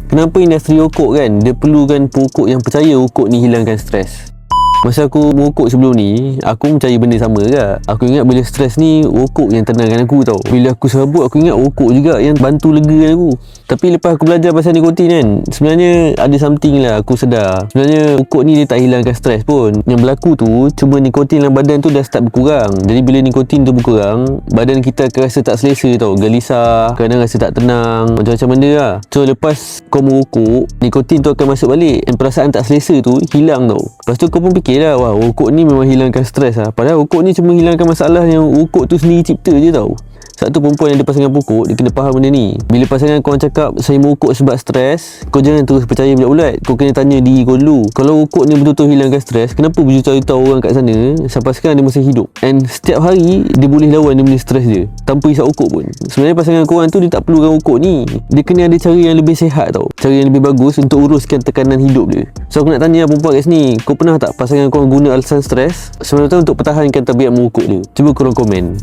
Kenapa industri rokok kan, dia perlukan pokok yang percaya rokok ni hilangkan stres. Masa aku merokok sebelum ni, aku percaya benda sama ke. Aku ingat bila stres ni, rokok yang tenangkan aku tau. Bila aku serabut, aku ingat rokok juga yang bantu legakan aku. Tapi lepas aku belajar pasal nikotin kan, sebenarnya ada something lah aku sedar. Sebenarnya rokok ni dia tak hilangkan stres pun. Yang berlaku tu, cuma nikotin dalam badan tu dah start berkurang. Jadi bila nikotin tu berkurang, badan kita akan rasa tak selesa tau. Gelisah, kadang rasa tak tenang, macam-macam benda lah. So lepas kau merokok, nikotin tu akan masuk balik, dan perasaan tak selesa tu hilang tau. Lepas tu kau pun fikir lah, wah rokok ni memang hilangkan stres lah. Padahal rokok ni cuma hilangkan masalah yang rokok tu sendiri cipta je tau. Satu perempuan yang ada pasangan pokok, dia kena faham benda ni. Bila pasangan kau cakap saya merokok sebab stres, kau jangan terus percaya bulat-bulat. Kau kena tanya diri kau dulu, kalau rokok ni betul-betul hilangkan stres, kenapa berjuta-juta orang kat sana sampai sekarang dia masih hidup? And setiap hari dia boleh lawan dia punya stres dia tanpa isap rokok pun. Sebenarnya pasangan korang tu dia tak perlukan rokok ni. Dia kena ada cara yang lebih sihat tau, cara yang lebih bagus untuk uruskan tekanan hidup dia. So aku nak tanya perempuan kat sini, kau pernah tak pasangan korang guna alasan stres semata-mata untuk pertahankan tabiat merokok dia? Cuba korang komen.